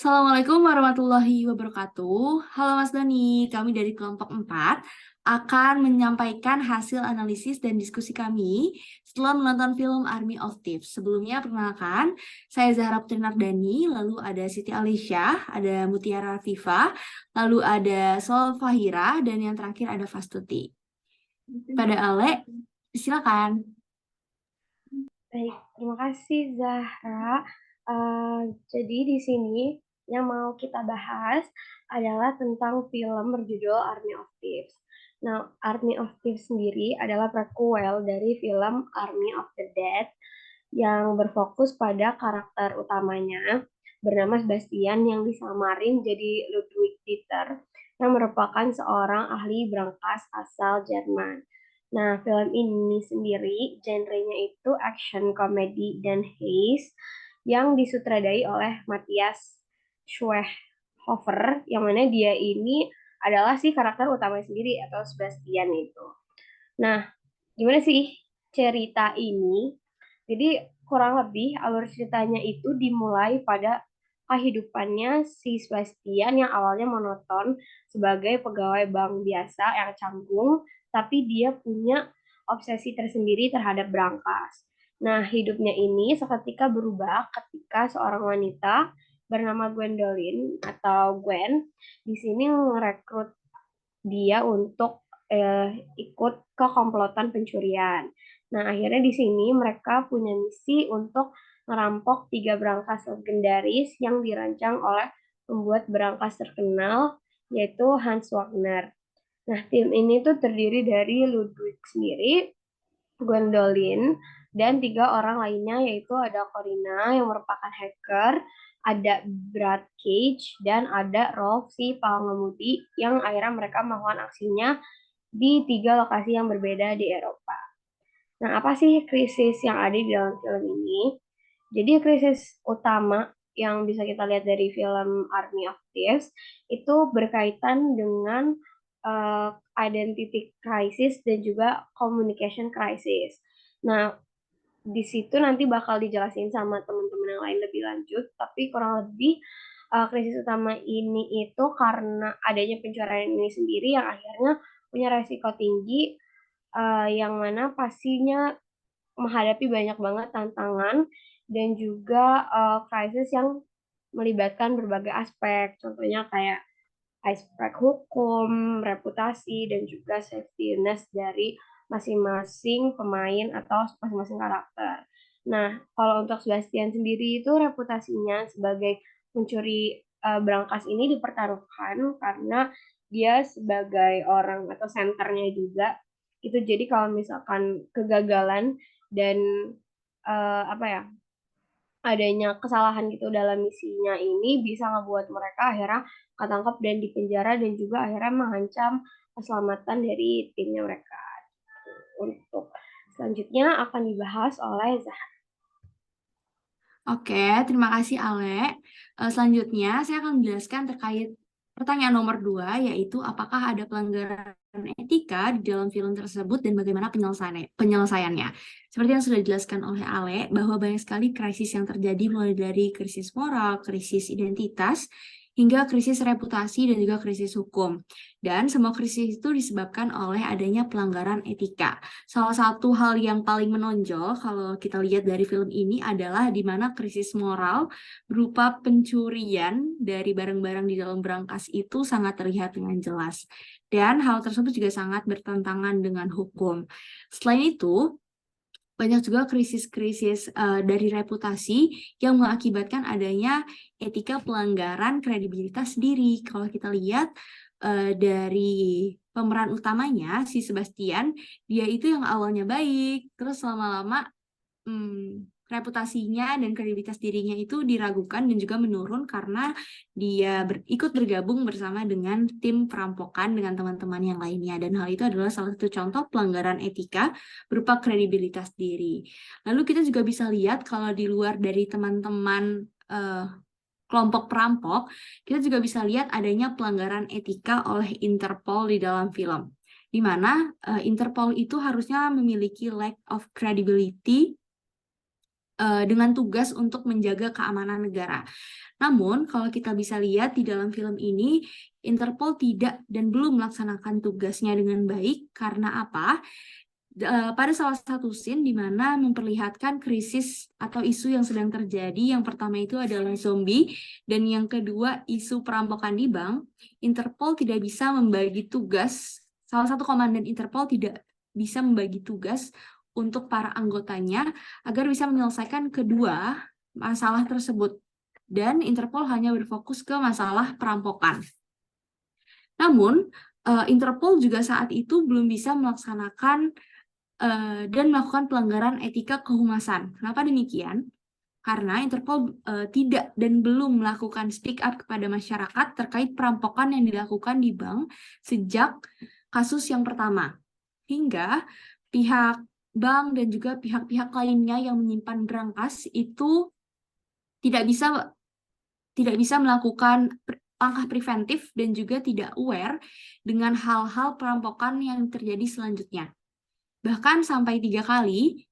Assalamualaikum warahmatullahi wabarakatuh. Halo Mas Dani, kami dari kelompok 4 akan menyampaikan hasil analisis dan diskusi kami setelah menonton film Army of Thieves. Sebelumnya, perkenalkan, saya Zahra Putri Nardani, lalu ada Siti Alisyah, ada Mutiara Fifa, lalu ada Sol Fahira, dan yang terakhir ada Fastuti. Pada Ale, silakan. Baik, terima kasih Zahra. Jadi di sini yang mau kita bahas adalah tentang film berjudul Army of Thieves. Nah, Army of Thieves sendiri adalah prequel dari film Army of the Dead yang berfokus pada karakter utamanya bernama Sebastian yang disamarin jadi Ludwig Dieter yang merupakan seorang ahli brankas asal Jerman. Nah, film ini sendiri genrenya itu action, komedi, dan heist yang disutradai oleh Matthias Schweighöfer yang mana dia ini adalah si karakter utama sendiri atau Sebastian itu. Nah, gimana sih cerita ini? Jadi kurang lebih alur ceritanya itu dimulai pada kehidupannya si Sebastian yang awalnya monoton sebagai pegawai bank biasa yang canggung, tapi dia punya obsesi tersendiri terhadap brankas. Nah, hidupnya ini seketika berubah ketika seorang wanita bernama Gwendolyn atau Gwen di sini merekrut dia untuk ikut ke komplotan pencurian. Nah, akhirnya di sini mereka punya misi untuk merampok tiga brankas legendaris yang dirancang oleh pembuat brankas terkenal, yaitu Hans Wagner. Nah, tim ini tuh terdiri dari Ludwig sendiri, Gwendolyn, dan tiga orang lainnya yaitu ada Corina yang merupakan hacker, ada Brad Cage, dan ada Rolf si pengemudi yang akhirnya mereka melakukan aksinya di tiga lokasi yang berbeda di Eropa. Nah, apa sih krisis yang ada di dalam film ini? Jadi krisis utama yang bisa kita lihat dari film Army of Thieves itu berkaitan dengan identity crisis dan juga communication crisis. Nah, di situ nanti bakal dijelasin sama teman-teman yang lain lebih lanjut, tapi kurang lebih krisis utama ini itu karena adanya pencurian ini sendiri yang akhirnya punya resiko tinggi, yang mana pastinya menghadapi banyak banget tantangan dan juga krisis yang melibatkan berbagai aspek, contohnya kayak aspek hukum, reputasi, dan juga safety-ness dari masing-masing pemain atau masing-masing karakter. Nah, kalau untuk Sebastian sendiri itu reputasinya sebagai pencuri brankas ini dipertaruhkan karena dia sebagai orang atau senternya juga itu jadi kalau misalkan kegagalan dan apa ya adanya kesalahan gitu dalam misinya ini bisa ngebuat mereka akhirnya ketangkep dan dipenjara dan juga akhirnya mengancam keselamatan dari timnya mereka. Untuk selanjutnya akan dibahas oleh Zahra. Oke, terima kasih Ale. Selanjutnya, saya akan menjelaskan terkait pertanyaan nomor 2, yaitu apakah ada pelanggaran etika di dalam film tersebut dan bagaimana penyelesaiannya. Seperti yang sudah dijelaskan oleh Ale, bahwa banyak sekali krisis yang terjadi mulai dari krisis moral, krisis identitas, hingga krisis reputasi dan juga krisis hukum. Dan semua krisis itu disebabkan oleh adanya pelanggaran etika. Salah satu hal yang paling menonjol kalau kita lihat dari film ini adalah di mana krisis moral berupa pencurian dari barang-barang di dalam brankas itu sangat terlihat dengan jelas. Dan hal tersebut juga sangat bertentangan dengan hukum. Selain itu, banyak juga krisis-krisis dari reputasi yang mengakibatkan adanya etika pelanggaran kredibilitas diri. Kalau kita lihat dari pemeran utamanya, si Sebastian, dia itu yang awalnya baik, terus lama-lama reputasinya dan kredibilitas dirinya itu diragukan dan juga menurun karena dia ikut bergabung bersama dengan tim perampokan dengan teman-teman yang lainnya. Dan hal itu adalah salah satu contoh pelanggaran etika berupa kredibilitas diri. Lalu kita juga bisa lihat kalau di luar dari teman-teman kelompok perampok, kita juga bisa lihat adanya pelanggaran etika oleh Interpol di dalam film. Di mana Interpol itu harusnya memiliki lack of credibility dengan tugas untuk menjaga keamanan negara. Namun, kalau kita bisa lihat di dalam film ini, Interpol tidak dan belum melaksanakan tugasnya dengan baik. Karena apa? Pada salah satu scene di mana memperlihatkan krisis atau isu yang sedang terjadi. Yang pertama itu adalah zombie, dan yang kedua isu perampokan di bank. Interpol tidak bisa membagi tugas. Salah satu komandan Interpol tidak bisa membagi tugas untuk para anggotanya agar bisa menyelesaikan kedua masalah tersebut. Dan Interpol hanya berfokus ke masalah perampokan. Namun, Interpol juga saat itu belum bisa melaksanakan dan melakukan pelanggaran etika kehumasan. Kenapa demikian? Karena Interpol tidak dan belum melakukan speak up kepada masyarakat terkait perampokan yang dilakukan di bank sejak kasus yang pertama. Hingga pihak bank dan juga pihak-pihak lainnya yang menyimpan berangkas itu tidak bisa melakukan langkah preventif dan juga tidak aware dengan hal-hal perampokan yang terjadi selanjutnya. Bahkan sampai 3 kali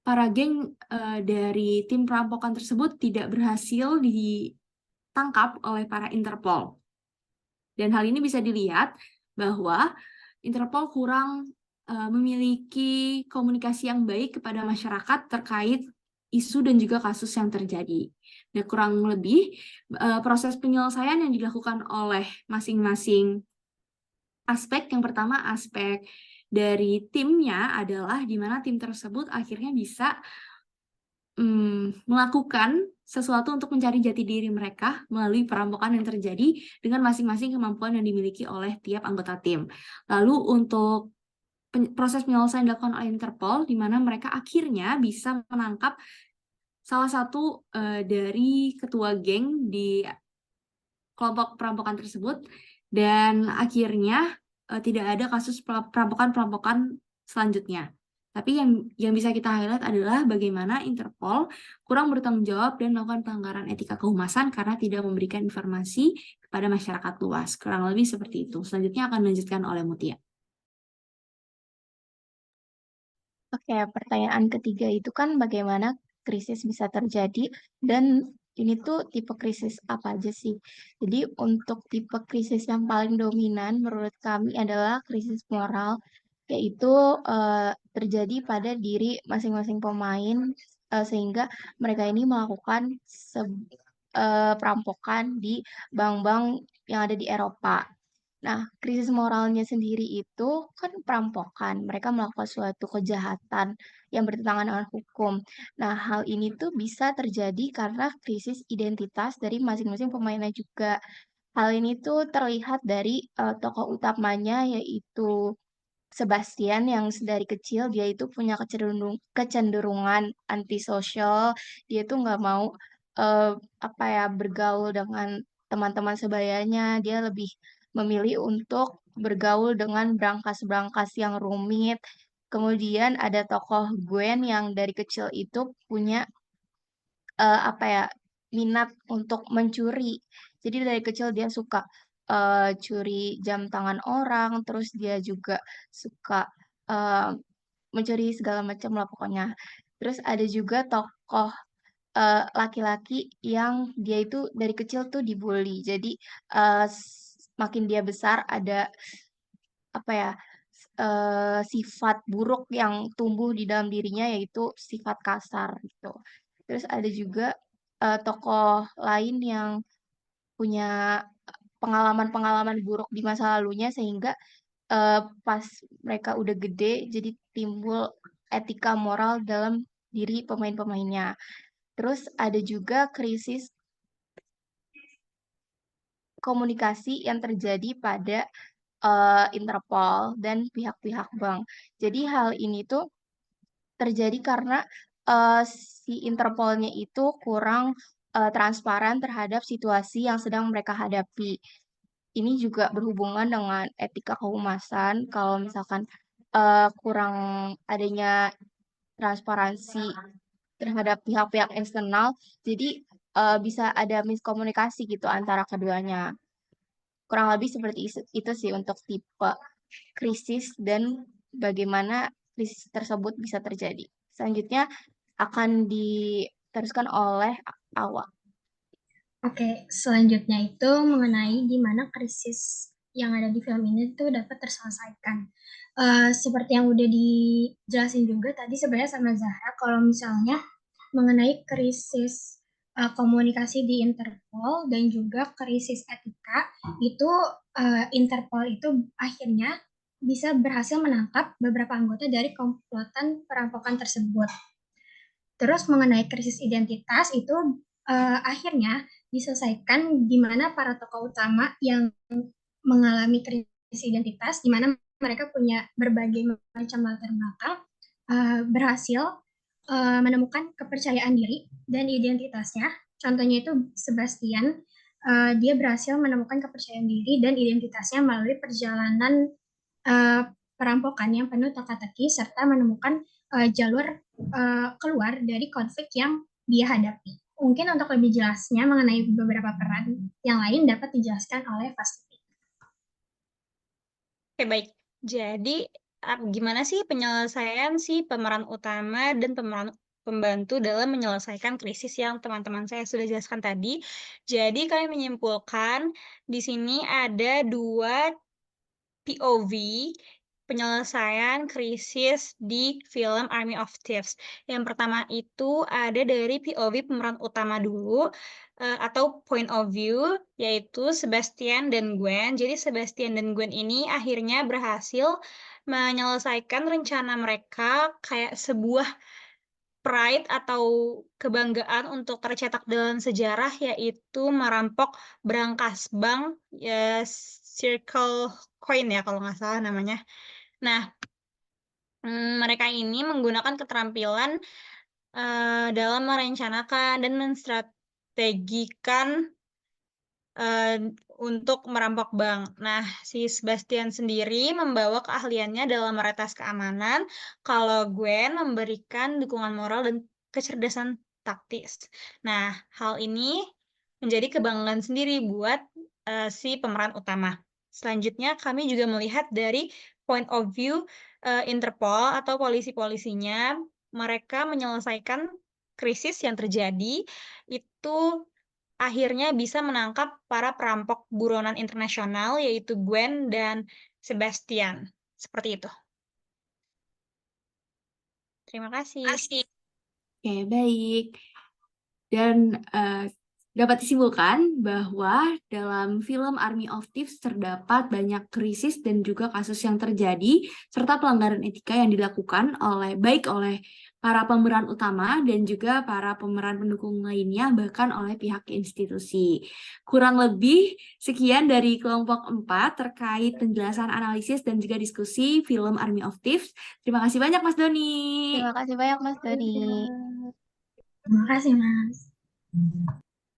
para geng dari tim perampokan tersebut tidak berhasil ditangkap oleh para Interpol. Dan hal ini bisa dilihat bahwa Interpol kurang memiliki komunikasi yang baik kepada masyarakat terkait isu dan juga kasus yang terjadi. Dan kurang lebih proses penyelesaian yang dilakukan oleh masing-masing aspek. Yang pertama, aspek dari timnya adalah di mana tim tersebut akhirnya bisa melakukan sesuatu untuk mencari jati diri mereka melalui perampokan yang terjadi dengan masing-masing kemampuan yang dimiliki oleh tiap anggota tim. Lalu untuk proses penyelesaian dilakukan oleh Interpol, di mana mereka akhirnya bisa menangkap salah satu dari ketua geng di kelompok perampokan tersebut, dan akhirnya tidak ada kasus perampokan-perampokan selanjutnya. Tapi yang bisa kita highlight adalah bagaimana Interpol kurang bertanggung jawab dan melakukan pelanggaran etika kehumasan karena tidak memberikan informasi kepada masyarakat luas. Kurang lebih seperti itu. Selanjutnya akan dilanjutkan oleh Mutia. Oke, pertanyaan ketiga itu kan bagaimana krisis bisa terjadi dan ini tuh tipe krisis apa aja sih? Jadi untuk tipe krisis yang paling dominan menurut kami adalah krisis moral, yaitu terjadi pada diri masing-masing pemain sehingga mereka ini melakukan perampokan di bank-bank yang ada di Eropa. Nah, krisis moralnya sendiri itu kan perampokan. Mereka melakukan suatu kejahatan yang bertentangan dengan hukum. Nah, hal ini tuh bisa terjadi karena krisis identitas dari masing-masing pemainnya juga. Hal ini tuh terlihat dari tokoh utamanya yaitu Sebastian yang dari kecil dia itu punya kecenderungan antisosial. Dia tuh nggak mau eh, apa ya bergaul dengan teman-teman sebayanya. Dia lebih memilih untuk bergaul dengan brankas-brankas yang rumit. Kemudian ada tokoh Gwen yang dari kecil itu punya apa ya minat untuk mencuri. Jadi dari kecil dia suka curi jam tangan orang, terus dia juga suka eh, mencuri segala macam lah pokoknya. Terus ada juga tokoh laki-laki yang dia itu dari kecil tuh dibully. Jadi makin dia besar ada apa ya sifat buruk yang tumbuh di dalam dirinya yaitu sifat kasar gitu. Terus ada juga tokoh lain yang punya pengalaman-pengalaman buruk di masa lalunya sehingga pas mereka udah gede jadi timbul etika moral dalam diri pemain-pemainnya. Terus ada juga krisis komunikasi yang terjadi pada Interpol dan pihak-pihak bank. Jadi hal ini tuh terjadi karena si Interpolnya itu kurang transparan terhadap situasi yang sedang mereka hadapi. Ini juga berhubungan dengan etika kehumasan. Kalau misalkan kurang adanya transparansi terhadap pihak-pihak eksternal, jadi bisa ada miskomunikasi gitu antara keduanya. Kurang lebih seperti itu sih untuk tipe krisis dan bagaimana krisis tersebut bisa terjadi. Selanjutnya, akan diteruskan oleh Awa. Oke, selanjutnya itu mengenai di mana krisis yang ada di film ini tuh dapat terselesaikan. Seperti yang udah dijelasin juga tadi sebenarnya sama Zahra, kalau misalnya mengenai krisis komunikasi di Interpol dan juga krisis etika, itu Interpol itu akhirnya bisa berhasil menangkap beberapa anggota dari komplotan perampokan tersebut. Terus mengenai krisis identitas itu akhirnya diselesaikan di mana para tokoh utama yang mengalami krisis identitas, di mana mereka punya berbagai macam latar belakang, berhasil menemukan kepercayaan diri dan identitasnya. Contohnya itu Sebastian, dia berhasil menemukan kepercayaan diri dan identitasnya melalui perjalanan perampokan yang penuh teka-teki serta menemukan jalur keluar dari konflik yang dia hadapi. Mungkin untuk lebih jelasnya mengenai beberapa peran yang lain dapat dijelaskan oleh Fasti. Oke, baik. Jadi, gimana sih penyelesaian si pemeran utama dan pemeran pembantu dalam menyelesaikan krisis yang teman-teman saya sudah jelaskan tadi? Jadi, kami menyimpulkan di sini ada 2 POV penyelesaian krisis di film Army of Thieves. Yang pertama itu ada dari POV pemeran utama dulu, atau point of view, yaitu Sebastian dan Gwen. Jadi Sebastian dan Gwen ini akhirnya berhasil menyelesaikan rencana mereka kayak sebuah pride atau kebanggaan untuk tercetak dalam sejarah, yaitu merampok berangkas bank, ya, Circle Coin ya kalau nggak salah namanya. Nah, mereka ini menggunakan keterampilan dalam merencanakan dan menstrategikan untuk merampok bank. Nah, si Sebastian sendiri membawa keahliannya dalam meretas keamanan, kalau Gwen memberikan dukungan moral dan kecerdasan taktis. Nah, hal ini menjadi kebanggaan sendiri buat si pemeran utama. Selanjutnya, kami juga melihat dari point of view Interpol atau polisi-polisinya, mereka menyelesaikan krisis yang terjadi itu akhirnya bisa menangkap para perampok buronan internasional, yaitu Gwen dan Sebastian. Seperti itu. Terima kasih. Oke, baik. Dan dapat disimpulkan bahwa dalam film Army of Thieves terdapat banyak krisis dan juga kasus yang terjadi, serta pelanggaran etika yang dilakukan baik oleh para pemeran utama dan juga para pemeran pendukung lainnya, bahkan oleh pihak institusi. Kurang lebih sekian dari kelompok 4 terkait penjelasan analisis dan juga diskusi film Army of Thieves. Terima kasih banyak Mas Doni. Terima kasih banyak Mas Doni. Terima kasih, Mas.